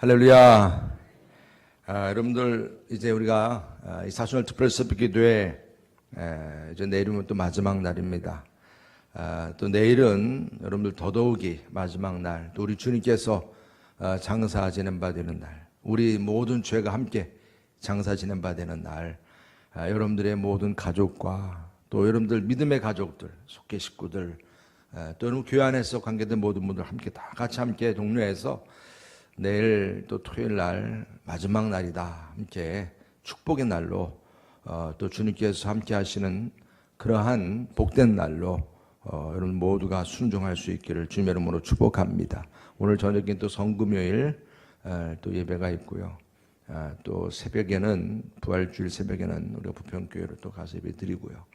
할렐루야. 여러분들 이제 우리가 이 사순절 특별 새벽 기도회 이제 내일이면 또 마지막 날입니다. 또 내일은 여러분들 더더욱이 마지막 날, 또 우리 주님께서 장사 지낸 바 되는 날, 우리 모든 죄가 함께 장사 지낸 바 되는 날, 여러분들의 모든 가족과 또 여러분들 믿음의 가족들, 속계 식구들, 또 여러분 교회 안에서 관계된 모든 분들 함께 다 같이 함께 동료해서 내일 또 토요일 날 마지막 날이다, 함께 축복의 날로 또 주님께서 함께 하시는 그러한 복된 날로 여러분 모두가 순종할 수 있기를 주님의 이름으로 축복합니다. 오늘 저녁엔 또 성금요일 또 예배가 있고요. 또 새벽에는 부활주일 새벽에는 우리가 부평교회로 또 가서 예배 드리고요.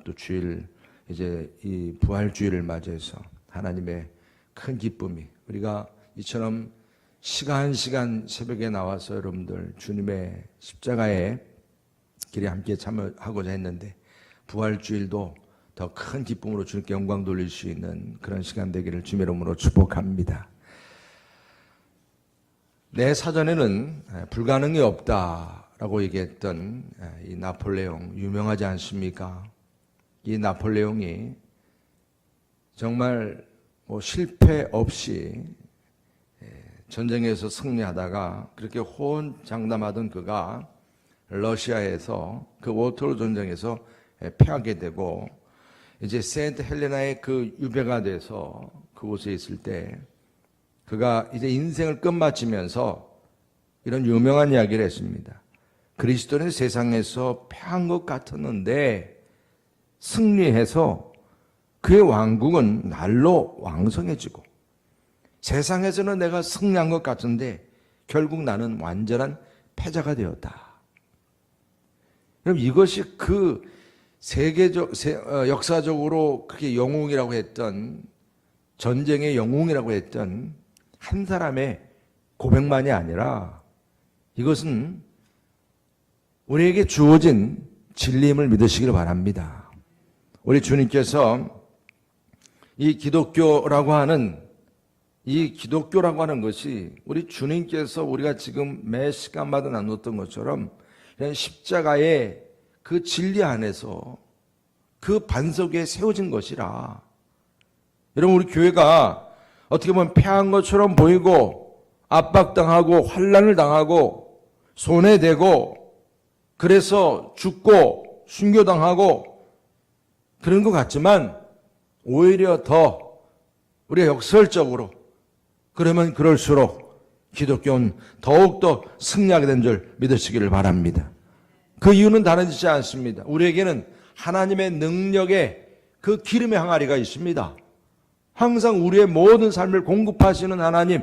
또 주일 이제 이 부활주일을 맞이해서 하나님의 큰 기쁨이, 우리가 이처럼 시간 새벽에 나와서 여러분들 주님의 십자가의 길에 함께 참여하고자 했는데, 부활주일도 더 큰 기쁨으로 주님께 영광 돌릴 수 있는 그런 시간 되기를 주님의 이름으로 축복합니다. 내 사전에는 불가능이 없다라고 얘기했던 이 나폴레옹 유명하지 않습니까? 이 나폴레옹이 정말 실패 없이 전쟁에서 승리하다가 그렇게 호언장담하던 그가 러시아에서 그 워터로 전쟁에서 패하게 되고 이제 세인트 헬레나의 그 유배가 돼서 그곳에 있을 때 그가 이제 인생을 끝마치면서 이런 유명한 이야기를 했습니다. 그리스도는 세상에서 패한 것 같았는데 승리해서 그의 왕국은 날로 왕성해지고, 세상에서는 내가 승리한 것 같은데 결국 나는 완전한 패자가 되었다. 그럼 이것이 그 역사적으로 그렇게 영웅이라고 했던, 전쟁의 영웅이라고 했던 한 사람의 고백만이 아니라 이것은 우리에게 주어진 진리임을 믿으시길 바랍니다. 우리 주님께서 이 기독교라고 하는 것이 우리 주님께서 우리가 지금 매 시간마다 나눴던 것처럼 그냥 십자가의 그 진리 안에서 그 반석 위에 세워진 것이라. 여러분, 우리 교회가 어떻게 보면 패한 것처럼 보이고 압박당하고 환난을 당하고 손해되고 그래서 죽고 순교당하고 그런 것 같지만 오히려 더 우리가 역설적으로 그러면 그럴수록 기독교는 더욱더 승리하게 된 줄 믿으시기를 바랍니다. 그 이유는 다르지 않습니다. 우리에게는 하나님의 능력의 그 기름의 항아리가 있습니다. 항상 우리의 모든 삶을 공급하시는 하나님,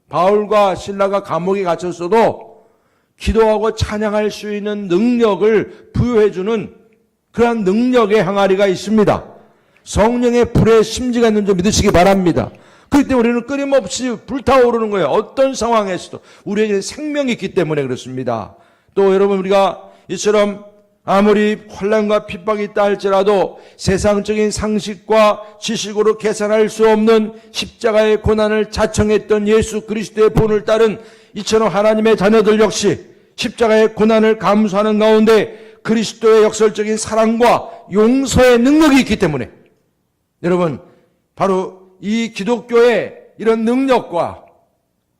바울과 실라가 감옥에 갇혔어도 기도하고 찬양할 수 있는 능력을 부여해주는 그러한 능력의 항아리가 있습니다. 성령의 불에 심지가 있는 줄 믿으시기 바랍니다. 그렇기 때문에 우리는 끊임없이 불타오르는 거예요. 어떤 상황에서도 우리에게는 생명이 있기 때문에 그렇습니다. 또 여러분, 우리가 이처럼 아무리 환난과 핍박이 있다 할지라도 세상적인 상식과 지식으로 계산할 수 없는 십자가의 고난을 자청했던 예수 그리스도의 본을 따른 이처럼 하나님의 자녀들 역시 십자가의 고난을 감수하는 가운데 그리스도의 역설적인 사랑과 용서의 능력이 있기 때문에, 여러분, 바로 이 기독교의 이런 능력과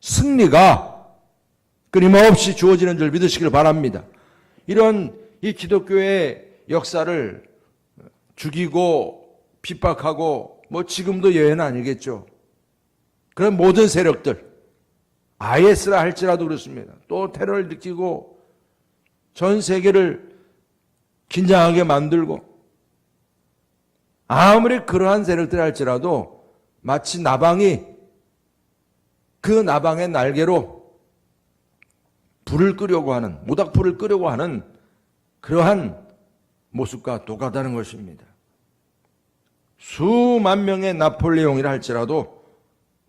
승리가 끊임없이 주어지는 줄 믿으시길 바랍니다. 이런 이 기독교의 역사를 죽이고 핍박하고 지금도 예외는 아니겠죠. 그런 모든 세력들, IS라 할지라도 그렇습니다. 또 테러를 일으키고 전 세계를 긴장하게 만들고, 아무리 그러한 세력들 할지라도 마치 나방이 그 나방의 날개로 불을 끄려고 하는, 모닥불을 끄려고 하는 그러한 모습과 똑같다는 것입니다. 수만 명의 나폴레옹이라 할지라도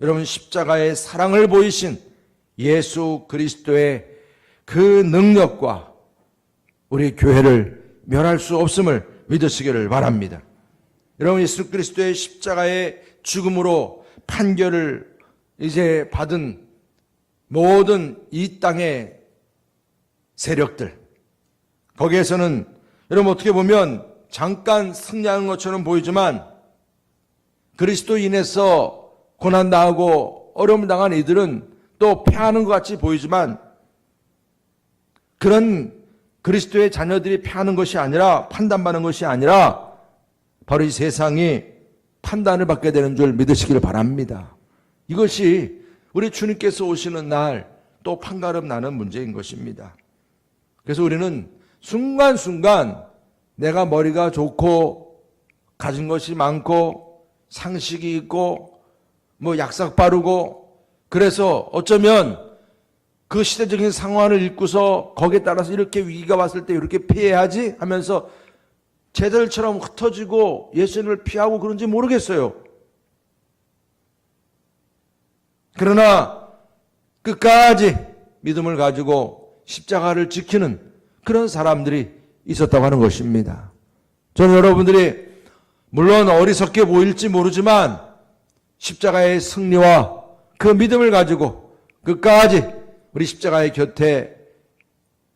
여러분, 십자가의 사랑을 보이신 예수 그리스도의 그 능력과 우리 교회를 멸할 수 없음을 믿으시기를 바랍니다. 여러분, 예수 그리스도의 십자가의 죽음으로 판결을 이제 받은 모든 이 땅의 세력들, 거기에서는 여러분 어떻게 보면 잠깐 승리하는 것처럼 보이지만 그리스도인에서 고난당하고 어려움을 당한 이들은 또 패하는 것 같이 보이지만 그런 그리스도의 자녀들이 패하는 것이 아니라, 판단받는 것이 아니라 바로 이 세상이 판단을 받게 되는 줄 믿으시기를 바랍니다. 이것이 우리 주님께서 오시는 날 또 판가름 나는 문제인 것입니다. 그래서 우리는 순간순간 내가 머리가 좋고 가진 것이 많고 상식이 있고 뭐 약삭 빠르고 그래서 어쩌면 그 시대적인 상황을 읽고서 거기에 따라서 이렇게 위기가 왔을 때 이렇게 피해야지 하면서 제자들처럼 흩어지고 예수님을 피하고 그런지 모르겠어요. 그러나 끝까지 믿음을 가지고 십자가를 지키는 그런 사람들이 있었다고 하는 것입니다. 저는 여러분들이 물론 어리석게 보일지 모르지만 십자가의 승리와 그 믿음을 가지고 끝까지 우리 십자가의 곁에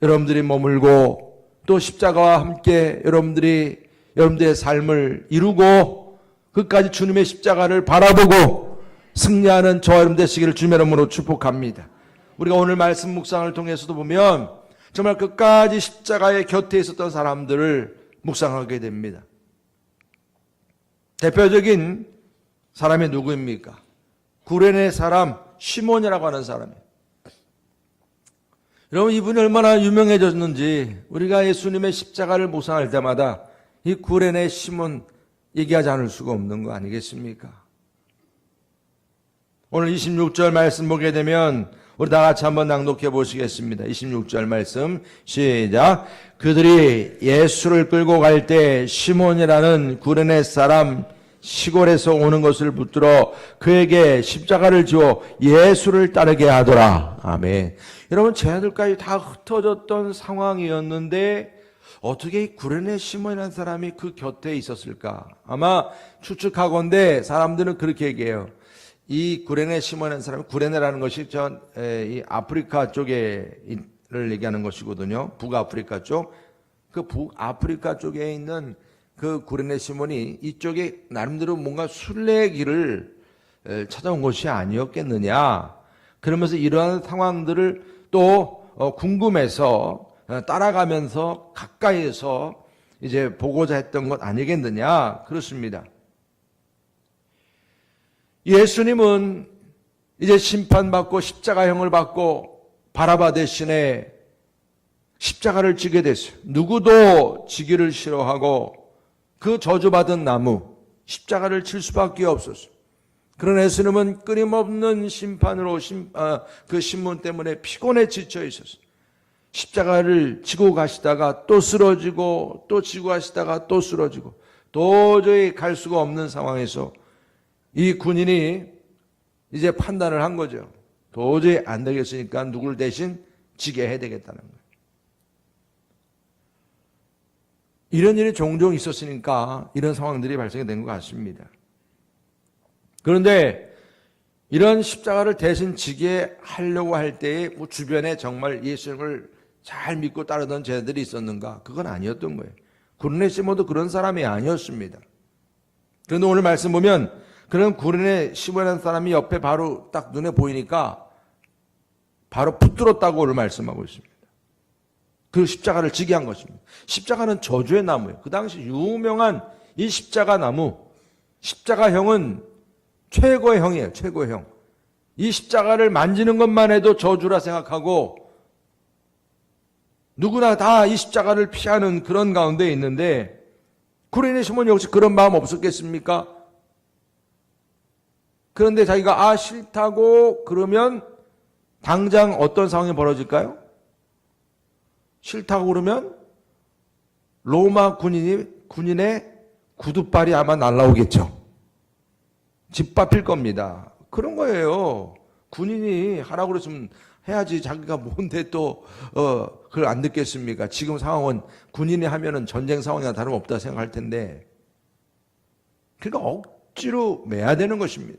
여러분들이 머물고 또 십자가와 함께 여러분들의 삶을 이루고 끝까지 주님의 십자가를 바라보고 승리하는 저와 여러분 되시기를 주님의 이름으로 축복합니다. 우리가 오늘 말씀 묵상을 통해서도 보면 정말 끝까지 십자가의 곁에 있었던 사람들을 묵상하게 됩니다. 대표적인 사람이 누구입니까? 구레네 사람 시몬이라고 하는 사람이에요. 여러분 이분이 얼마나 유명해졌는지 우리가 예수님의 십자가를 묵상할 때마다 이 구레네 시몬 얘기하지 않을 수가 없는 거 아니겠습니까? 오늘 26절 말씀 보게 되면 우리 다 같이 한번 낭독해 보시겠습니다. 26절 말씀 시작. 그들이 예수를 끌고 갈 때 시몬이라는 구레네 사람 시골에서 오는 것을 붙들어 그에게 십자가를 지어 예수를 따르게 하더라. 아멘. 여러분 제자들까지 다 흩어졌던 상황이었는데 어떻게 이 구레네 시몬이라는 사람이 그 곁에 있었을까? 아마 추측하건대 사람들은 그렇게 얘기해요. 이 구레네 시몬이라는 사람이, 구레네라는 것이 이 아프리카 쪽에를 얘기하는 것이거든요. 북아프리카 쪽. 그 북아프리카 쪽에 있는 그 구레네 시몬이 이쪽에 나름대로 뭔가 순례길을 찾아온 것이 아니었겠느냐. 그러면서 이러한 상황들을 또 궁금해서 따라가면서 가까이에서 이제 보고자 했던 것 아니겠느냐. 그렇습니다. 예수님은 이제 심판받고 십자가형을 받고 바라바 대신에 십자가를 지게 됐어요. 누구도 지기를 싫어하고 그 저주받은 나무 십자가를 칠 수밖에 없었어요. 그러나 예수님은 끊임없는 심판으로 그 신문 때문에 피곤에 지쳐 있었어요. 십자가를 지고 가시다가 또 쓰러지고 또 지고 가시다가 또 쓰러지고 도저히 갈 수가 없는 상황에서 이 군인이 이제 판단을 한 거죠. 도저히 안 되겠으니까 누굴 대신 지게 해야 되겠다는 거예요. 이런 일이 종종 있었으니까 이런 상황들이 발생이 된 것 같습니다. 그런데 이런 십자가를 대신 지게 하려고 할 때에 주변에 정말 예수님을 잘 믿고 따르던 제자들이 있었는가? 그건 아니었던 거예요. 구레네 시몬도 그런 사람이 아니었습니다. 그런데 오늘 말씀 보면 그런 구레네 시몬이라는 사람이 옆에 바로 딱 눈에 보이니까 바로 붙들었다고 오늘 말씀하고 있습니다. 그 십자가를 지게 한 것입니다. 십자가는 저주의 나무예요. 그 당시 유명한 이 십자가 나무, 십자가형은 최고의 형이에요. 최고의 형. 이 십자가를 만지는 것만 해도 저주라 생각하고 누구나 다 이 십자가를 피하는 그런 가운데 있는데 구레네 시몬이 혹시 그런 마음 없었겠습니까? 그런데 자기가 싫다고 그러면 당장 어떤 상황이 벌어질까요? 싫다고 그러면 로마 군인의 구두발이 아마 날라오겠죠. 짓밟힐 겁니다. 그런 거예요. 군인이 하라고 그랬으면 해야지 자기가 뭔데 또 그걸 안 듣겠습니까? 지금 상황은 군인이 하면은 전쟁 상황이나 다름없다 생각할 텐데 그러니까 억지로 매야 되는 것입니다.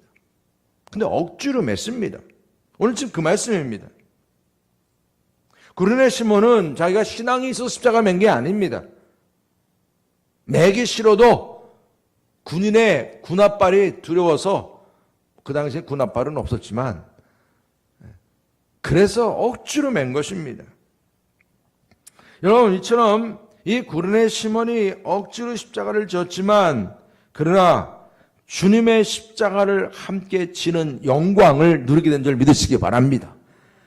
근데 억지로 맸습니다. 오늘 지금 그 말씀입니다. 구레네 시몬은 자기가 신앙이 있어서 십자가 맨 게 아닙니다. 매기 싫어도 군인의 군홧발이 두려워서, 그 당시에 군홧발은 없었지만 그래서 억지로 맨 것입니다. 여러분, 이처럼 이 구레네 시몬이 억지로 십자가를 졌지만 그러나 주님의 십자가를 함께 지는 영광을 누리게 된 줄 믿으시기 바랍니다.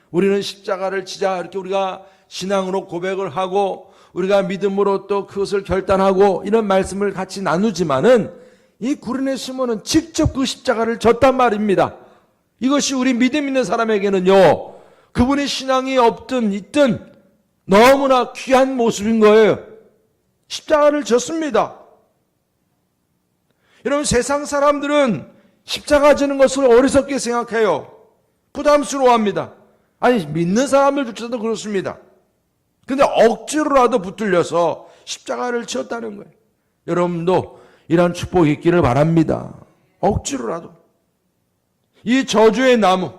우리는 십자가를 지자 이렇게 우리가 신앙으로 고백을 하고 우리가 믿음으로 또 그것을 결단하고 이런 말씀을 같이 나누지만은 이 구레네 시몬은 직접 그 십자가를 졌단 말입니다. 이것이 우리 믿음 있는 사람에게는요, 그분의 신앙이 없든 있든 너무나 귀한 모습인 거예요. 십자가를 졌습니다. 여러분, 세상 사람들은 십자가 지는 것을 어리석게 생각해요. 부담스러워합니다. 아니, 믿는 사람들조차도 그렇습니다. 근데 억지로라도 붙들려서 십자가를 지었다는 거예요. 여러분도 이런 축복이 있기를 바랍니다. 억지로라도. 이 저주의 나무,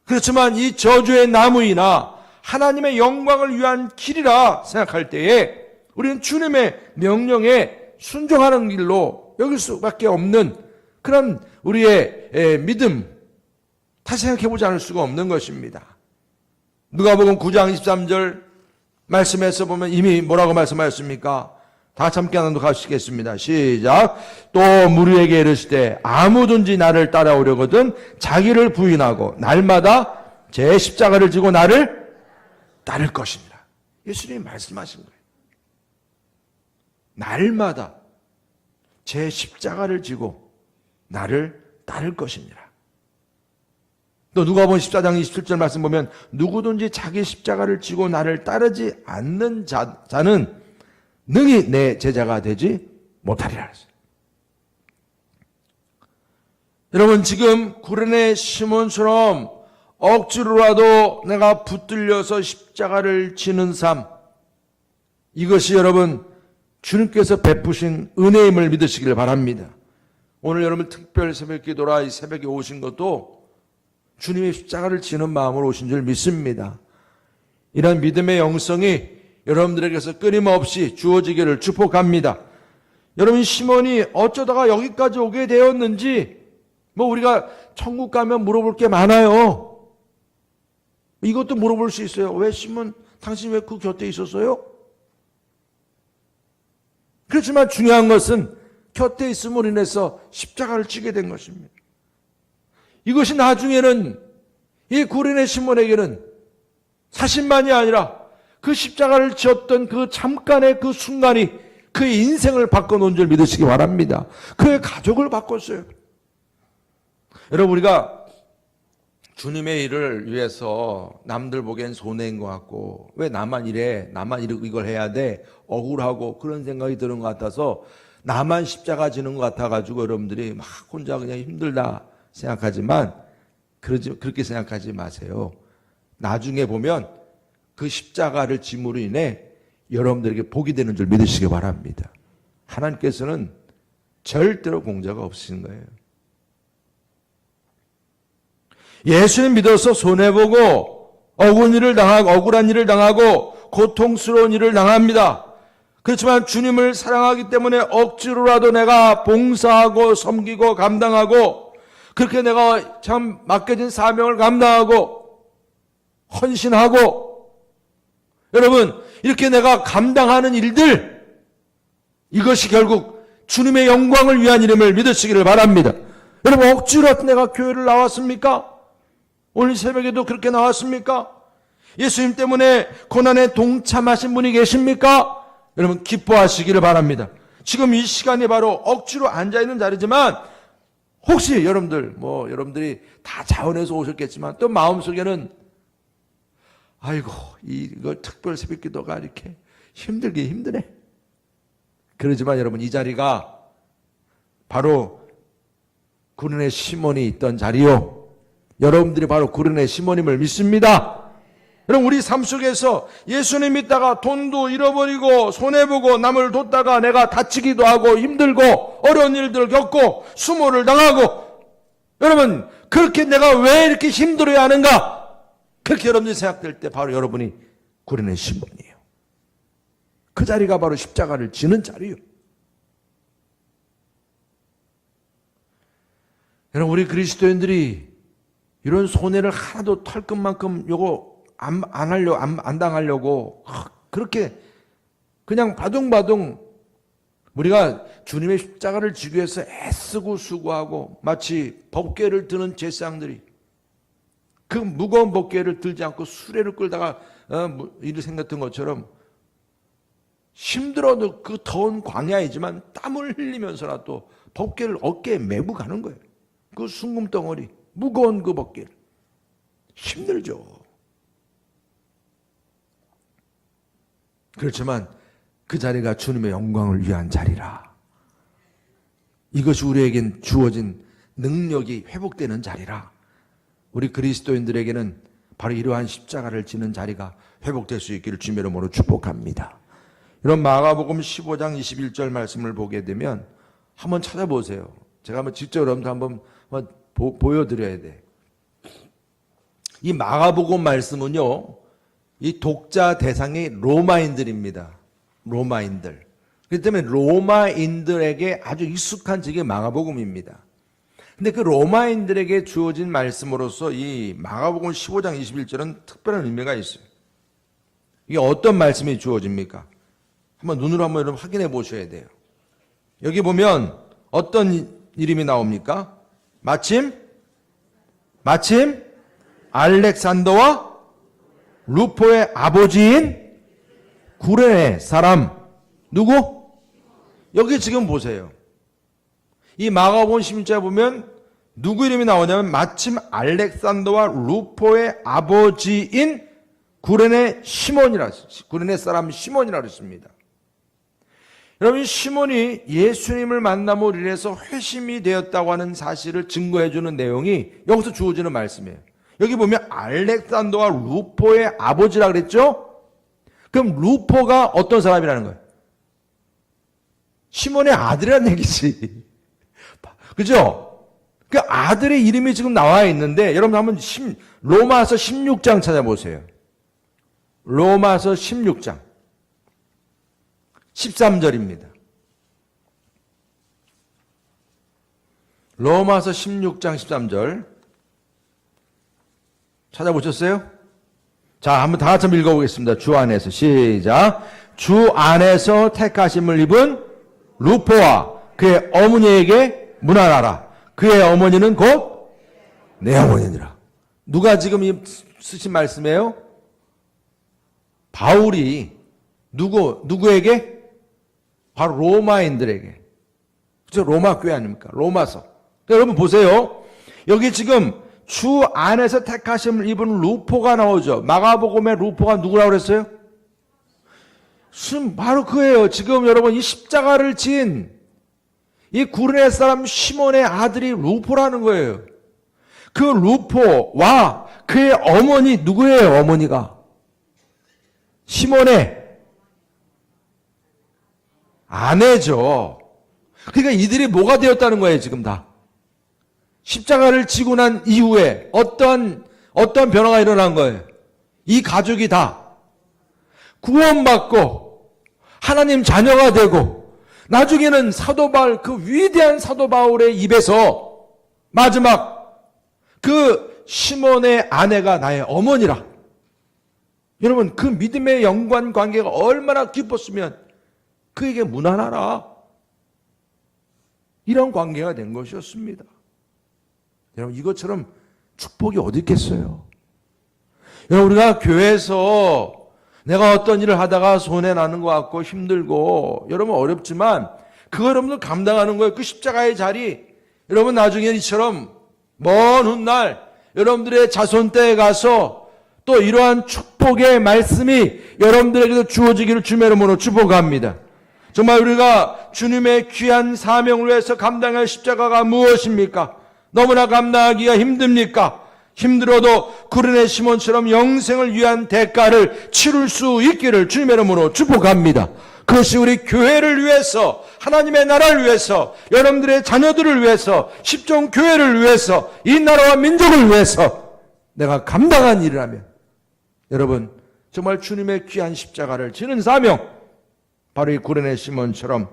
그렇지만 이 저주의 나무이나 하나님의 영광을 위한 길이라 생각할 때에 우리는 주님의 명령에 순종하는 길로 여길 수밖에 없는 그런 우리의 믿음, 다시 생각해보지 않을 수가 없는 것입니다. 누가복음 9장 23절 말씀에서 보면 이미 뭐라고 말씀하셨습니까? 다 함께 나누시겠습니다. 시작. 또 무리에게 이르시되 아무든지 나를 따라오려거든 자기를 부인하고 날마다 제 십자가를 지고 나를 따를 것이니라. 예수님이 말씀하신 거예요. 날마다 제 십자가를 지고 나를 따를 것이니라. 또 누가복음 14장 27절 말씀 보면 누구든지 자기 십자가를 지고 나를 따르지 않는 자는 능히 내 제자가 되지 못하리라. 여러분, 지금 구레네 시몬처럼 억지로라도 내가 붙들려서 십자가를 지는 삶, 이것이 여러분 주님께서 베푸신 은혜임을 믿으시길 바랍니다. 오늘 여러분 특별 새벽기도라 이 새벽에 오신 것도 주님의 십자가를 지는 마음으로 오신 줄 믿습니다. 이런 믿음의 영성이 여러분들에게서 끊임없이 주어지기를 축복합니다. 여러분, 시몬이 어쩌다가 여기까지 오게 되었는지 우리가 천국 가면 물어볼 게 많아요. 이것도 물어볼 수 있어요. 왜 시몬, 당신 왜 그 곁에 있었어요? 그렇지만 중요한 것은 곁에 있음으로 인해서 십자가를 지게 된 것입니다. 이것이 나중에는 이 구레네 시몬에게는 사실만이 아니라 그 십자가를 지었던 그 잠깐의 그 순간이 그의 인생을 바꿔놓은 줄 믿으시기 바랍니다. 그의 가족을 바꿨어요. 여러분, 우리가 주님의 일을 위해서 남들 보기엔 손해인 것 같고 왜 나만 이래, 나만 이걸 해야 돼, 억울하고 그런 생각이 드는 것 같아서 나만 십자가 지는 것 같아가지고 여러분들이 막 혼자 그냥 힘들다 생각하지만 그렇게 생각하지 마세요. 나중에 보면 그 십자가를 짐으로 인해 여러분들에게 복이 되는 줄 믿으시기 바랍니다. 하나님께서는 절대로 공짜가 없으신 거예요. 예수님 믿어서 손해보고 억울한 일을 당하고 고통스러운 일을 당합니다. 그렇지만 주님을 사랑하기 때문에 억지로라도 내가 봉사하고 섬기고 감당하고 그렇게 내가 참 맡겨진 사명을 감당하고 헌신하고, 여러분, 이렇게 내가 감당하는 일들, 이것이 결국 주님의 영광을 위한 일임을 믿으시기를 바랍니다. 여러분, 억지로 내가 교회를 나왔습니까? 오늘 새벽에도 그렇게 나왔습니까? 예수님 때문에 고난에 동참하신 분이 계십니까? 여러분, 기뻐하시기를 바랍니다. 지금 이 시간이 바로 억지로 앉아있는 자리지만 혹시 여러분들이 다 자원해서 오셨겠지만 또 마음속에는 아이고, 이거 특별 새벽 기도가 이렇게 힘들게 힘드네. 그러지만 여러분, 이 자리가 바로 구레네 시몬이 있던 자리요. 여러분들이 바로 구레네 시몬임을 믿습니다. 여러분, 우리 삶 속에서 예수님 믿다가 돈도 잃어버리고 손해보고 남을 돕다가 내가 다치기도 하고 힘들고 어려운 일들을 겪고 수모를 당하고 여러분, 그렇게 내가 왜 이렇게 힘들어야 하는가? 그렇게 여러분들이 생각될 때 바로 여러분이 구련의 시몬이에요. 그 자리가 바로 십자가를 지는 자리예요. 여러분, 우리 그리스도인들이 이런 손해를 하나도 털끝만큼 요거 안 당하려고 그렇게 그냥 바둥바둥 우리가 주님의 십자가를 지기 위해서 애쓰고 수고하고 마치 법궤를 드는 제사장들이 그 무거운 법궤를 들지 않고 수레를 끌다가 일을 생겼던 것처럼 힘들어도 그 더운 광야이지만 땀을 흘리면서라도 법궤를 어깨에 메고 가는 거예요. 그 숭금덩어리 무거운 그 법궤를. 힘들죠. 그렇지만 그 자리가 주님의 영광을 위한 자리라. 이것이 우리에겐 주어진 능력이 회복되는 자리라. 우리 그리스도인들에게는 바로 이러한 십자가를 지는 자리가 회복될 수 있기를 주님의 이름으로 축복합니다. 이런 마가복음 15장 21절 말씀을 보게 되면 한번 찾아보세요. 제가 한번 직접 여러분들 한번 보여드려야 돼. 이 마가복음 말씀은요, 이 독자 대상이 로마인들입니다. 로마인들. 그렇기 때문에 로마인들에게 아주 익숙한 책이 마가복음입니다. 근데 그 로마인들에게 주어진 말씀으로서 이 마가복음 15장 21절은 특별한 의미가 있어요. 이게 어떤 말씀이 주어집니까? 한번 눈으로 한번 여러분 확인해 보셔야 돼요. 여기 보면 어떤 이름이 나옵니까? 마침 알렉산더와 루포의 아버지인 구레네 사람 누구? 여기 지금 보세요. 이 마가복음 16장에 보면 누구 이름이 나오냐면 마침 알렉산더와 루포의 아버지인 구레네 사람 시몬이라 그랬습니다. 여러분, 시몬이 예수님을 만남으로 인해서 회심이 되었다고 하는 사실을 증거해 주는 내용이 여기서 주어지는 말씀이에요. 여기 보면 알렉산더와 루포의 아버지라 그랬죠? 그럼 루포가 어떤 사람이라는 거예요? 시몬의 아들이라는 얘기지. 그죠? 그 아들의 이름이 지금 나와 있는데 여러분 한번 로마서 16장 찾아보세요. 로마서 16장 13절입니다. 로마서 16장 13절 찾아보셨어요? 자, 한번 다 같이 읽어보겠습니다. 주 안에서 시작. 주 안에서 택하심을 입은 루포와 그의 어머니에게 문안하라. 그의 어머니는 곧 내 어머니니라. 누가 지금 쓰신 말씀이에요? 바울이 누구에게? 바로 로마인들에게. 그죠? 로마 교회 아닙니까? 로마서. 그러니까 여러분 보세요. 여기 지금 주 안에서 택하심을 입은 루포가 나오죠. 마가복음의 루포가 누구라고 그랬어요? 바로 그예요. 지금 여러분 이 십자가를 진 이 구레네 사람 시몬의 아들이 루포라는 거예요. 그 루포와 그의 어머니 누구예요? 어머니가 시몬의 아내죠. 그러니까 이들이 뭐가 되었다는 거예요, 지금 다. 십자가를 지고 난 이후에 어떤 변화가 일어난 거예요. 이 가족이 다 구원받고 하나님 자녀가 되고 나중에는 사도 바울, 그 위대한 사도 바울의 입에서 마지막 그 시몬의 아내가 나의 어머니라. 여러분, 그 믿음의 연관 관계가 얼마나 깊었으면 그에게 문안하라. 이런 관계가 된 것이었습니다. 여러분, 이것처럼 축복이 어디 있겠어요? 여러분, 우리가 교회에서 내가 어떤 일을 하다가 손해나는 것 같고 힘들고 여러분 어렵지만 그거 여러분들 감당하는 거예요. 그 십자가의 자리. 여러분 나중에 이처럼 먼 훗날 여러분들의 자손때에 가서 또 이러한 축복의 말씀이 여러분들에게도 주어지기를 주님의 이름으로 축복합니다. 정말 우리가 주님의 귀한 사명을 위해서 감당할 십자가가 무엇입니까? 너무나 감당하기가 힘듭니까? 힘들어도 구레네 시몬처럼 영생을 위한 대가를 치룰 수 있기를 주님의 이름으로 축복합니다. 그것이 우리 교회를 위해서, 하나님의 나라를 위해서, 여러분들의 자녀들을 위해서, 십종교회를 위해서, 이 나라와 민족을 위해서 내가 감당한 일이라면 여러분 정말 주님의 귀한 십자가를 지는 사명, 바로 이 구레네 시몬처럼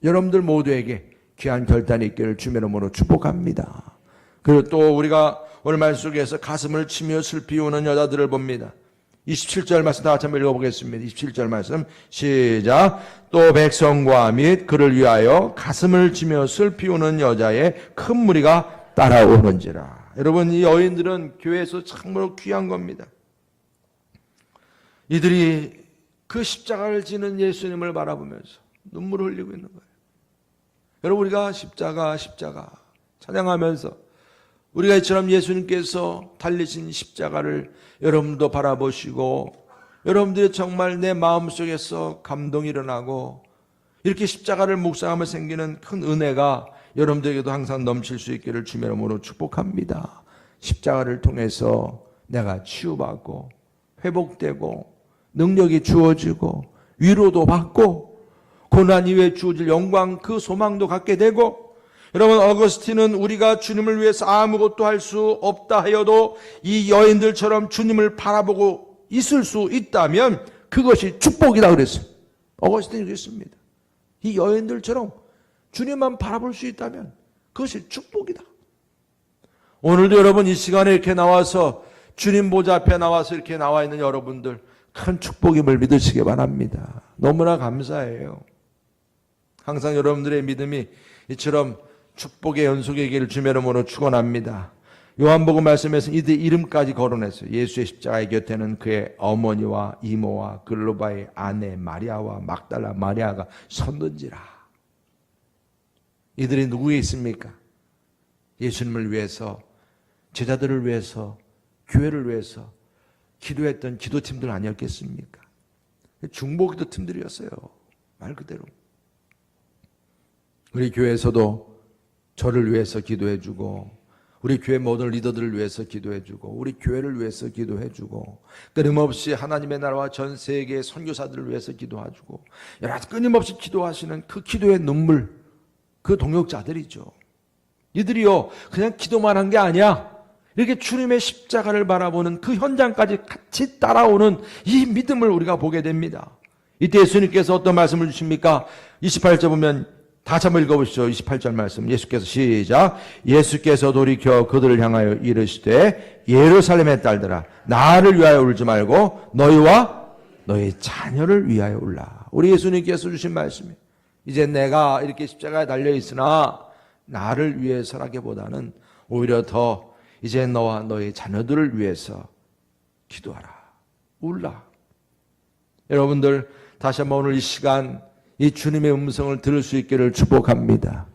여러분들 모두에게 귀한 결단이 있기를 주의 이름으로 축복합니다. 그리고 또 우리가 오늘 말씀 속에서 가슴을 치며 슬피 우는 여자들을 봅니다. 27절 말씀 다 같이 한번 읽어보겠습니다. 27절 말씀 시작. 또 백성과 및 그를 위하여 가슴을 치며 슬피 우는 여자의 큰 무리가 따라오는지라. 여러분, 이 여인들은 교회에서 참으로 귀한 겁니다. 이들이 그 십자가를 지는 예수님을 바라보면서 눈물을 흘리고 있는 거예요. 여러분, 우리가 십자가 찬양하면서 우리가 이처럼 예수님께서 달리신 십자가를 여러분도 바라보시고 여러분들이 정말 내 마음속에서 감동이 일어나고 이렇게 십자가를 묵상하며 생기는 큰 은혜가 여러분들에게도 항상 넘칠 수 있기를 주의 이름으로 축복합니다. 십자가를 통해서 내가 치유받고 회복되고 능력이 주어지고 위로도 받고 고난 이후에 주어질 영광, 그 소망도 갖게 되고, 여러분, 어거스틴은 우리가 주님을 위해서 아무것도 할 수 없다 하여도 이 여인들처럼 주님을 바라보고 있을 수 있다면 그것이 축복이다 그랬어요. 어거스틴이 그랬습니다. 이 여인들처럼 주님만 바라볼 수 있다면 그것이 축복이다. 오늘도 여러분 이 시간에 이렇게 나와서 주님 보좌 앞에 나와서 이렇게 나와 있는 여러분들 큰 축복임을 믿으시기 바랍니다. 너무나 감사해요. 항상 여러분들의 믿음이 이처럼 축복의 연속이기를 주의 이름으로 축원합니다. 요한복음 말씀에서 이들 이름까지 거론했어요. 예수의 십자가의 곁에는 그의 어머니와 이모와 글로바의 아내 마리아와 막달라 마리아가 섰는지라. 이들이 누구에 있습니까? 예수님을 위해서, 제자들을 위해서, 교회를 위해서 기도했던 기도팀들 아니었겠습니까? 중보기도 팀들이었어요. 말 그대로. 우리 교회에서도 저를 위해서 기도해주고, 우리 교회 모든 리더들을 위해서 기도해주고, 우리 교회를 위해서 기도해주고, 끊임없이 하나님의 나라와 전 세계의 선교사들을 위해서 기도해주고, 여러 가지 끊임없이 기도하시는 그 기도의 눈물, 그 동역자들이죠. 이들이요 그냥 기도만 한 게 아니야. 이렇게 주님의 십자가를 바라보는 그 현장까지 같이 따라오는 이 믿음을 우리가 보게 됩니다. 이때 예수님께서 어떤 말씀을 주십니까? 28절 보면 다시 한번 읽어보시죠. 28절 말씀 예수께서 시작. 예수께서 돌이켜 그들을 향하여 이르시되 예루살렘의 딸들아 나를 위하여 울지 말고 너희와 너희 자녀를 위하여 울라. 우리 예수님께서 주신 말씀이에요. 이제 내가 이렇게 십자가에 달려있으나 나를 위해서라기보다는 오히려 더 이제 너와 너희 자녀들을 위해서 기도하라. 울라. 여러분들 다시 한번 오늘 이 시간 이 주님의 음성을 들을 수 있기를 축복합니다.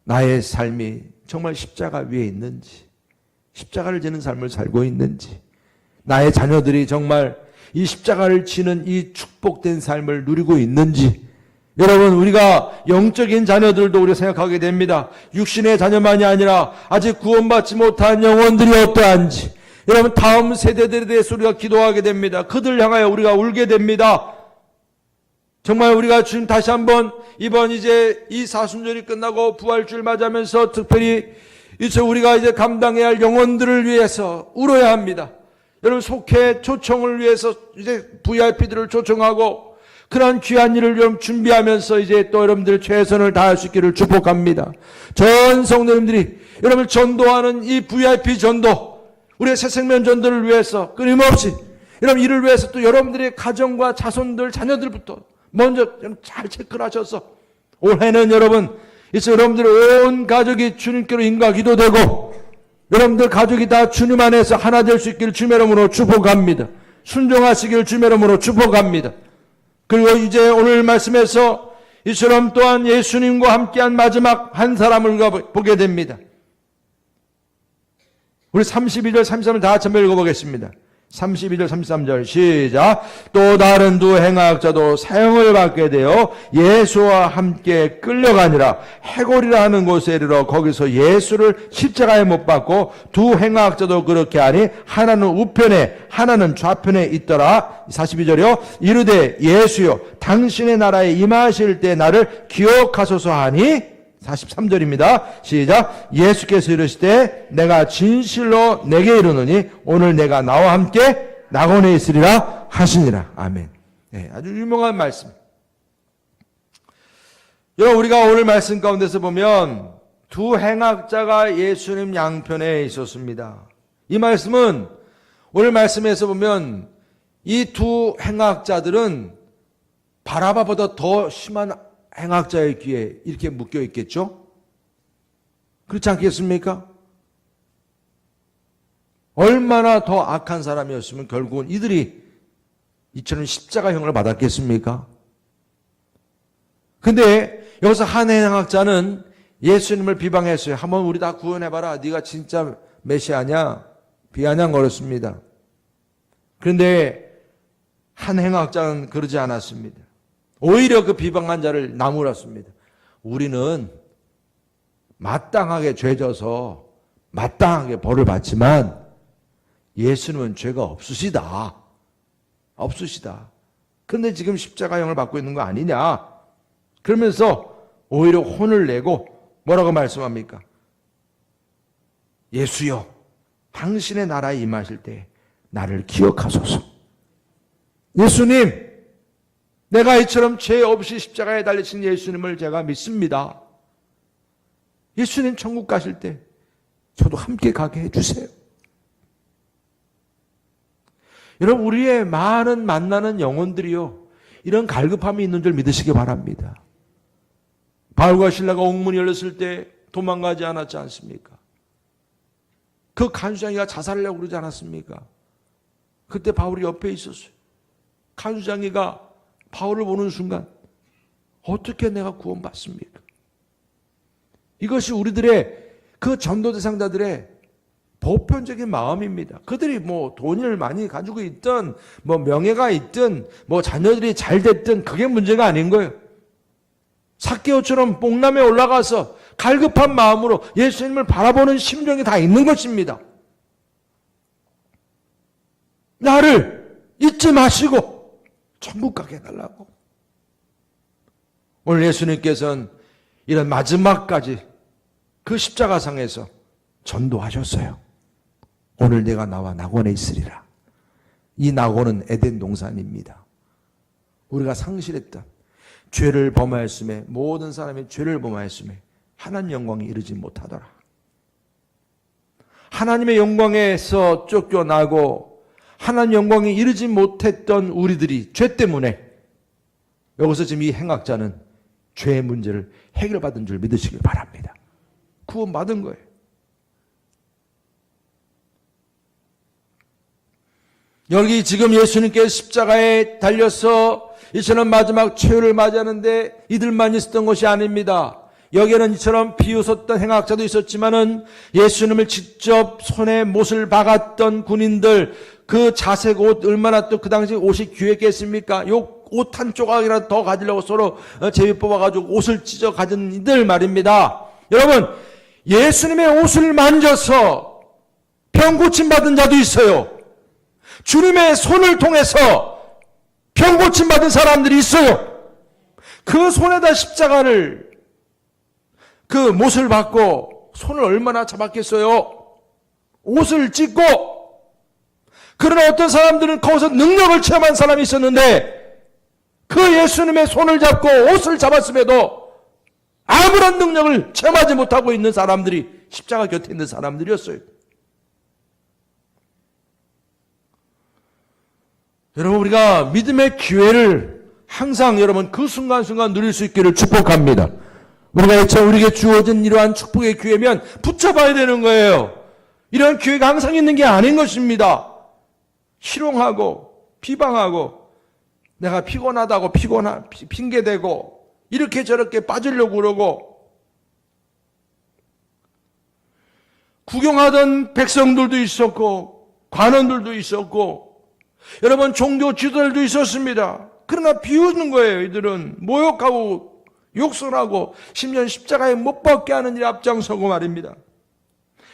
나의 삶이 정말 십자가 위에 있는지, 십자가를 지는 삶을 살고 있는지, 나의 자녀들이 정말 이 십자가를 지는 이 축복된 삶을 누리고 있는지, 여러분 우리가 영적인 자녀들도 우리가 생각하게 됩니다. 육신의 자녀만이 아니라 아직 구원받지 못한 영혼들이 어떠한지, 여러분 다음 세대들에 대해서 우리가 기도하게 됩니다. 그들 향하여 우리가 울게 됩니다. 정말 우리가 지금 다시 한번 이번 이제 이 사순절이 끝나고 부활주일 맞이하면서 특별히 이제 우리가 이제 감당해야 할 영혼들을 위해서 울어야 합니다. 여러분 속회 초청을 위해서 이제 VIP들을 초청하고 그런 귀한 일을 좀 준비하면서 이제 또 여러분들 최선을 다할 수 있기를 축복합니다. 전 성도님들이 여러분 전도하는 이 VIP 전도, 우리의 새생명 전도를 위해서 끊임없이 여러분 이를 위해서 또 여러분들의 가정과 자손들, 자녀들부터 먼저 잘 체크를 하셔서 올해는 여러분 이제 여러분들의 온 가족이 주님께로 인과 기도되고 여러분들 가족이 다 주님 안에서 하나 될 수 있기를 주의 이름으로 축복합니다. 순종하시기를 주의 이름으로 축복합니다. 그리고 이제 오늘 말씀에서 이처럼 또한 예수님과 함께한 마지막 한 사람을 우리가 보게 됩니다. 우리 32절 33절 다 같이 한번 읽어보겠습니다. 32절 33절 시작. 또 다른 두 행악자도 사형을 받게 되어 예수와 함께 끌려가니라. 해골이라 하는 곳에 이르러 거기서 예수를 십자가에 못 박고 두 행악자도 그렇게 하니 하나는 우편에 하나는 좌편에 있더라. 42절이요. 이르되 예수여 당신의 나라에 임하실 때 나를 기억하소서 하니 43절입니다. 시작. 예수께서 이르시되 내가 진실로 내게 이르노니 오늘 내가 나와 함께 낙원에 있으리라 하시니라. 아멘. 네, 아주 유명한 말씀. 여러분 우리가 오늘 말씀 가운데서 보면 두 행악자가 예수님 양편에 있었습니다. 이 말씀은 오늘 말씀에서 보면 이 두 행악자들은 바라바보다 더 심한 행악자의 귀에 이렇게 묶여 있겠죠? 그렇지 않겠습니까? 얼마나 더 악한 사람이었으면 결국은 이들이 이처럼 십자가형을 받았겠습니까? 근데 여기서 한 행악자는 예수님을 비방했어요. 한번 우리 다 구원해봐라. 네가 진짜 메시아냐? 비아냥거렸습니다. 그런데 한 행악자는 그러지 않았습니다. 오히려 그 비방한 자를 나무랐습니다. 우리는 마땅하게 죄져서 마땅하게 벌을 받지만 예수님은 죄가 없으시다. 없으시다. 그런데 지금 십자가형을 받고 있는 거 아니냐. 그러면서 오히려 혼을 내고 뭐라고 말씀합니까? 예수여 당신의 나라에 임하실 때 나를 기억하소서. 예수님 내가 이처럼 죄 없이 십자가에 달리신 예수님을 제가 믿습니다. 예수님 천국 가실 때 저도 함께 가게 해주세요. 여러분 우리의 많은 만나는 영혼들이요 이런 갈급함이 있는 줄 믿으시기 바랍니다. 바울과 실라가 옥문이 열렸을 때 도망가지 않았지 않습니까? 그 간수장이가 자살하려고 그러지 않았습니까? 그때 바울이 옆에 있었어요. 간수장이가 바울을 보는 순간 어떻게 내가 구원받습니까? 이것이 우리들의 그 전도 대상자들의 보편적인 마음입니다. 그들이 뭐 돈을 많이 가지고 있든 뭐 명예가 있든 뭐 자녀들이 잘 됐든 그게 문제가 아닌 거예요. 삭개오처럼 뽕남에 올라가서 갈급한 마음으로 예수님을 바라보는 심정이 다 있는 것입니다. 나를 잊지 마시고 천국 가게 해달라고. 오늘 예수님께서는 이런 마지막까지 그 십자가상에서 전도하셨어요. 오늘 내가 나와 낙원에 있으리라. 이 낙원은 에덴 동산입니다. 우리가 상실했던 죄를 범하였음에 모든 사람이 죄를 범하였음에 하나님 영광에 이르지 못하더라. 하나님의 영광에서 쫓겨나고 하나님 영광에 이르지 못했던 우리들이 죄 때문에 여기서 지금 이 행악자는 죄의 문제를 해결받은 줄 믿으시길 바랍니다. 구원받은 거예요. 여기 지금 예수님께 십자가에 달려서 이처럼 마지막 최후를 맞이하는데 이들만 있었던 것이 아닙니다. 여기에는 이처럼 비웃었던 행악자도 있었지만은 예수님을 직접 손에 못을 박았던 군인들, 그 자색 옷 얼마나 또 그 당시 옷이 귀했겠습니까? 요 옷 한 조각이라도 더 가지려고 서로 제비 뽑아가지고 옷을 찢어 가진 이들 말입니다. 여러분, 예수님의 옷을 만져서 병 고침 받은 자도 있어요. 주님의 손을 통해서 병 고침 받은 사람들이 있어요. 그 손에다 십자가를 그 못을 받고 손을 얼마나 잡았겠어요. 옷을 찢고. 그러나 어떤 사람들은 거기서 능력을 체험한 사람이 있었는데 그 예수님의 손을 잡고 옷을 잡았음에도 아무런 능력을 체험하지 못하고 있는 사람들이 십자가 곁에 있는 사람들이었어요. 여러분, 우리가 믿음의 기회를 항상 여러분 그 순간순간 누릴 수 있기를 축복합니다. 우리가 우리에게 주어진 이러한 축복의 기회면 붙잡아야 되는 거예요. 이러한 기회가 항상 있는 게 아닌 것입니다. 희롱하고 비방하고 내가 피곤하다고 핑계대고 이렇게 저렇게 빠지려고 그러고 구경하던 백성들도 있었고 관원들도 있었고 여러분 종교 지도자들도 있었습니다. 그러나 비웃는 거예요. 이들은 모욕하고 욕설하고 심지어 십자가에 못 박게 하는 일에 앞장서고 말입니다.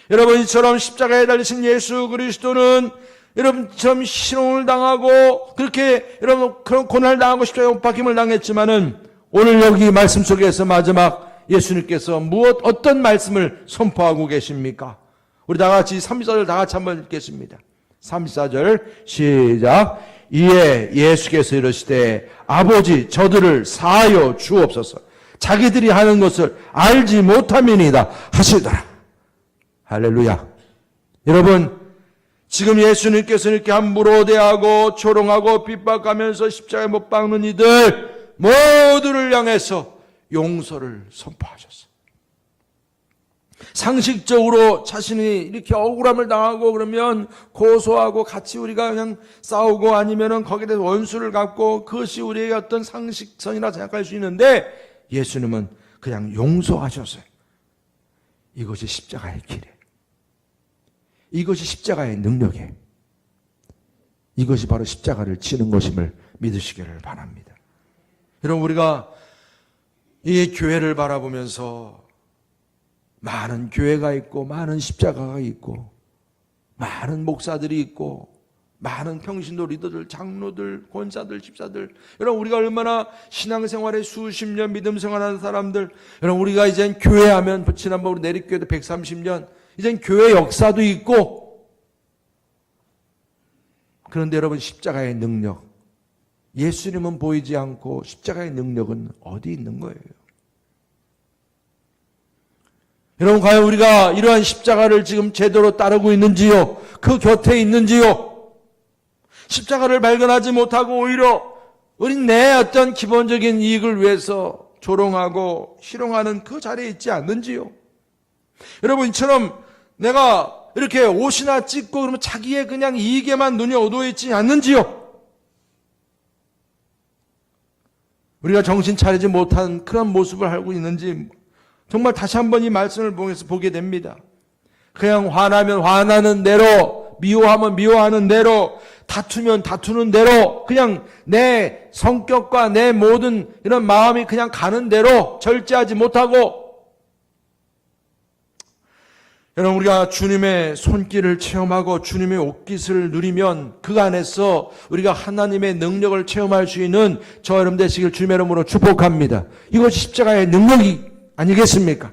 여러분 이처럼 십자가에 달리신 예수 그리스도는 여러분처럼 희롱을 당하고 그렇게 여러분 그런 고난을 당하고 십자가에 못 박힘을 당했지만은 오늘 여기 말씀 속에서 마지막 예수님께서 어떤 말씀을 선포하고 계십니까? 우리 다 같이 34절 다 같이 한번 읽겠습니다. 34절 시작. 이에 예수께서 이르시되 아버지 저들을 사하여 주옵소서. 자기들이 하는 것을 알지 못함이니이다 하시더라. 할렐루야. 여러분 지금 예수님께서 이렇게 함부로 대하고 조롱하고 핍박하면서 십자가에 못 박는 이들 모두를 향해서 용서를 선포하셨어요. 상식적으로 자신이 이렇게 억울함을 당하고 그러면 고소하고 같이 우리가 그냥 싸우고 아니면은 거기에 대해서 원수를 갚고 그것이 우리의 어떤 상식선이라 생각할 수 있는데 예수님은 그냥 용서하셨어요. 이것이 십자가의 길이에요. 이것이 십자가의 능력이에요. 이것이 바로 십자가를 지는 것임을 믿으시기를 바랍니다. 여러분 우리가 이 교회를 바라보면서 많은 교회가 있고 많은 십자가가 있고 많은 목사들이 있고 많은 평신도 리더들, 장로들, 권사들, 집사들 여러분 우리가 얼마나 신앙생활에 수십 년 믿음 생활하는 사람들 여러분 우리가 이젠 교회하면 지난번 우리 내립교회도 130년 이젠 교회 역사도 있고 그런데 여러분 십자가의 능력 예수님은 보이지 않고 십자가의 능력은 어디 있는 거예요? 여러분 과연 우리가 이러한 십자가를 지금 제대로 따르고 있는지요? 그 곁에 있는지요? 십자가를 발견하지 못하고 오히려 우린 내 어떤 기본적인 이익을 위해서 조롱하고 희롱하는 그 자리에 있지 않는지요? 여러분 이처럼 내가 이렇게 옷이나 찢고 그러면 자기의 그냥 이익에만 눈이 어두워 있지 않는지요? 우리가 정신 차리지 못한 그런 모습을 하고 있는지 정말 다시 한번 이 말씀을 보면서 보게 됩니다. 그냥 화나면 화나는 대로, 미워하면 미워하는 대로, 다투면 다투는 대로, 그냥 내 성격과 내 모든 이런 마음이 그냥 가는 대로 절제하지 못하고, 여러분 우리가 주님의 손길을 체험하고 주님의 옷깃을 누리면 그 안에서 우리가 하나님의 능력을 체험할 수 있는 저 여러분 되시길 주님의 이름으로 축복합니다. 이것이 십자가의 능력이 아니겠습니까?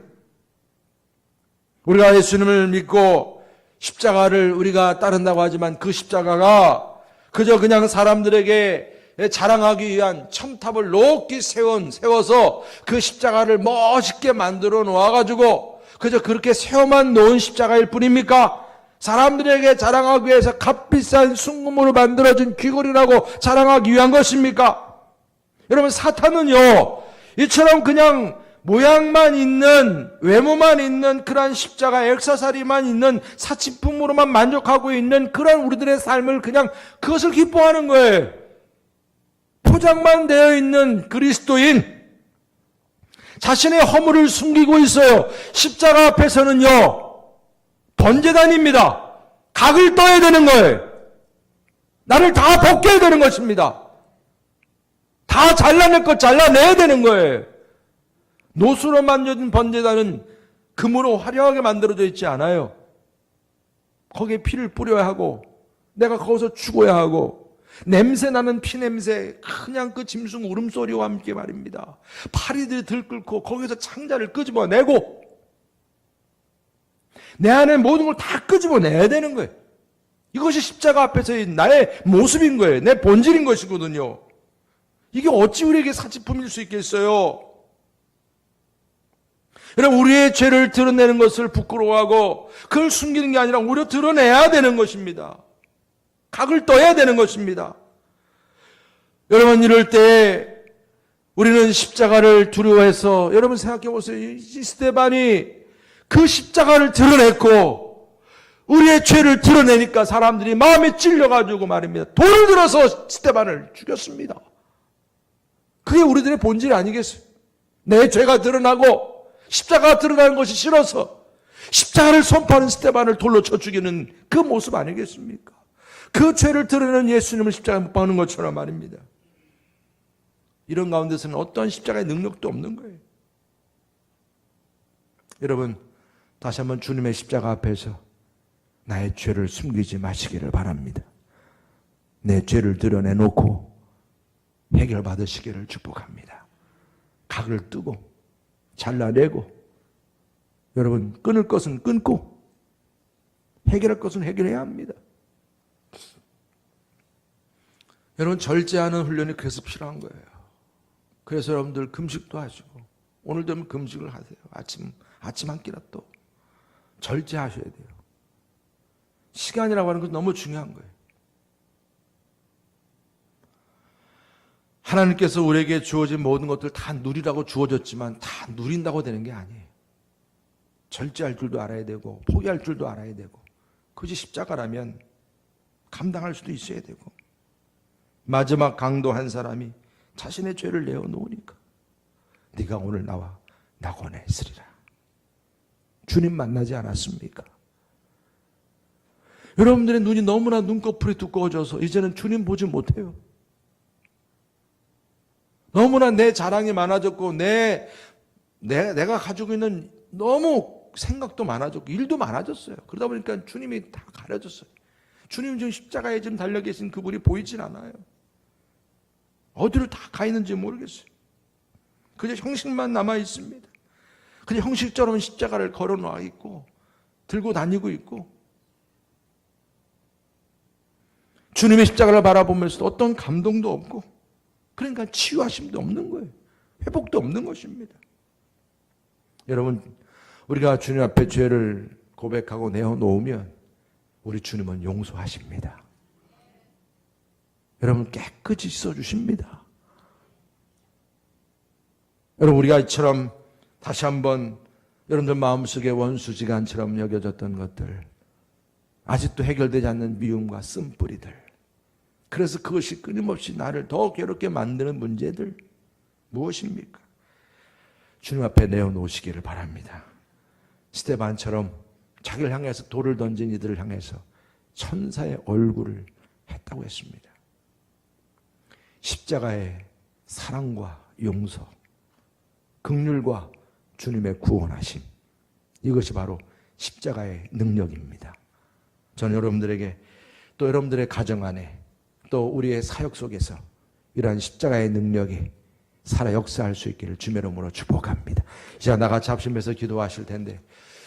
우리가 예수님을 믿고 십자가를 우리가 따른다고 하지만 그 십자가가 그저 그냥 사람들에게 자랑하기 위한 첨탑을 높게 세워서 그 십자가를 멋있게 만들어 놓아가지고 그저 그렇게 세워만 놓은 십자가일 뿐입니까? 사람들에게 자랑하기 위해서 값비싼 순금으로 만들어진 귀걸이라고 자랑하기 위한 것입니까? 여러분 사탄은요 이처럼 그냥 모양만 있는 외모만 있는 그런 십자가 액세서리만 있는 사치품으로만 만족하고 있는 그런 우리들의 삶을 그냥 그것을 기뻐하는 거예요. 포장만 되어 있는 그리스도인 자신의 허물을 숨기고 있어요. 십자가 앞에서는요 번제단입니다. 각을 떠야 되는 거예요. 나를 다 벗겨야 되는 것입니다. 다 잘라낼 것 잘라내야 되는 거예요. 노수로 만든 번제단은 금으로 화려하게 만들어져 있지 않아요. 거기에 피를 뿌려야 하고 내가 거기서 죽어야 하고 냄새나는 피냄새 그냥 그 짐승 울음소리와 함께 말입니다. 파리들이 들끓고 거기서 창자를 끄집어내고 내 안에 모든 걸 다 끄집어내야 되는 거예요. 이것이 십자가 앞에서의 나의 모습인 거예요. 내 본질인 것이거든요. 이게 어찌 우리에게 사치품일 수 있겠어요? 여러분 우리의 죄를 드러내는 것을 부끄러워하고 그걸 숨기는 게 아니라 오히려 드러내야 되는 것입니다. 각을 떠야 되는 것입니다. 여러분 이럴 때 우리는 십자가를 두려워해서 여러분 생각해 보세요. 이 스데반이 그 십자가를 드러냈고 우리의 죄를 드러내니까 사람들이 마음에 찔려가지고 말입니다. 돌을 들어서 스데반을 죽였습니다. 그게 우리들의 본질이 아니겠어요? 내 죄가 드러나고 십자가가 드러나는 것이 싫어서 십자가를 선포하는 스데반을 돌로 쳐 죽이는 그 모습 아니겠습니까? 그 죄를 드러내는 예수님을 십자가에 못 박는 것처럼 말입니다. 이런 가운데서는 어떤 십자가의 능력도 없는 거예요. 여러분, 다시 한번 주님의 십자가 앞에서 나의 죄를 숨기지 마시기를 바랍니다. 내 죄를 드러내놓고 해결받으시기를 축복합니다. 각을 뜨고 잘라내고, 여러분, 끊을 것은 끊고 해결할 것은 해결해야 합니다. 여러분, 절제하는 훈련이 그래서 필요한 거예요. 그래서 여러분들 금식도 하시고, 오늘 되면 금식을 하세요. 아침 한 끼라도 절제하셔야 돼요. 시간이라고 하는 것은 너무 중요한 거예요. 하나님께서 우리에게 주어진 모든 것들 다 누리라고 주어졌지만 다 누린다고 되는 게 아니에요. 절제할 줄도 알아야 되고 포기할 줄도 알아야 되고, 그것이 십자가라면 감당할 수도 있어야 되고, 마지막 강도 한 사람이 자신의 죄를 내어놓으니까 네가 오늘 나와 낙원에 있으리라. 주님 만나지 않았습니까? 여러분들의 눈이 너무나 눈꺼풀이 두꺼워져서 이제는 주님 보지 못해요. 너무나 내 자랑이 많아졌고 내가 가지고 있는 너무 생각도 많아졌고 일도 많아졌어요. 그러다 보니까 주님이 다 가려졌어요. 주님 지금 십자가에 지금 달려 계신 그분이 보이진 않아요. 어디로 다 가 있는지 모르겠어요. 그저 형식만 남아 있습니다. 그저 형식처럼 십자가를 걸어놓아 있고 들고 다니고 있고, 주님의 십자가를 바라보면서도 어떤 감동도 없고, 그러니까 치유하심도 없는 거예요. 회복도 없는 것입니다. 여러분, 우리가 주님 앞에 죄를 고백하고 내어놓으면 우리 주님은 용서하십니다. 여러분, 깨끗이 씻어주십니다. 여러분, 우리가 이처럼 다시 한번 여러분들 마음속에 원수지간처럼 여겨졌던 것들, 아직도 해결되지 않는 미움과 쓴뿌리들, 그래서 그것이 끊임없이 나를 더 괴롭게 만드는 문제들 무엇입니까? 주님 앞에 내어놓으시기를 바랍니다. 스데반처럼 자기를 향해서 돌을 던진 이들을 향해서 천사의 얼굴을 했다고 했습니다. 십자가의 사랑과 용서, 긍휼과 주님의 구원하심, 이것이 바로 십자가의 능력입니다. 저는 여러분들에게, 또 여러분들의 가정 안에, 또 우리의 사역 속에서 이러한 십자가의 능력이 살아 역사할 수 있기를 주의 이름으로 축복합니다. 이제 나같이 합심해서 기도하실 텐데,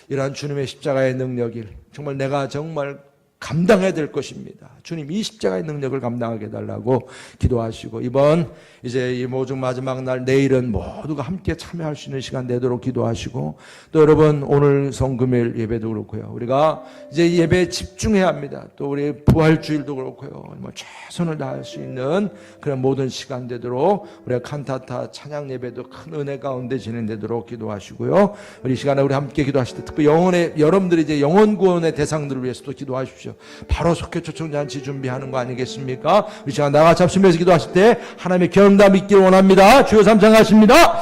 이러한 주님의 십자가의 능력을 정말 내가 정말 감당해야 될 것입니다. 주님, 이 십자가의 능력을 감당하게 해달라고 기도하시고, 이번 이제 이 모종 마지막 날 내일은 모두가 함께 참여할 수 있는 시간 되도록 기도하시고, 또 여러분 오늘 성금요일 예배도 그렇고요, 우리가 이제 예배에 집중해야 합니다. 또 우리 부활주일도 그렇고요, 뭐 최선을 다할 수 있는 그런 모든 시간 되도록 우리가 칸타타 찬양 예배도 큰 은혜 가운데 진행되도록 기도하시고요. 우리 시간에 우리 함께 기도하실 때 특히 여러분들이 이제 영혼 구원의 대상들을 위해서도 기도하십시오. 바로 속회 초청잔치 준비하는 거 아니겠습니까? 우리 시간 나같이 합심해서 기도하실 때 하나님의 경담 있기를 원합니다. 주여 삼창하십니다.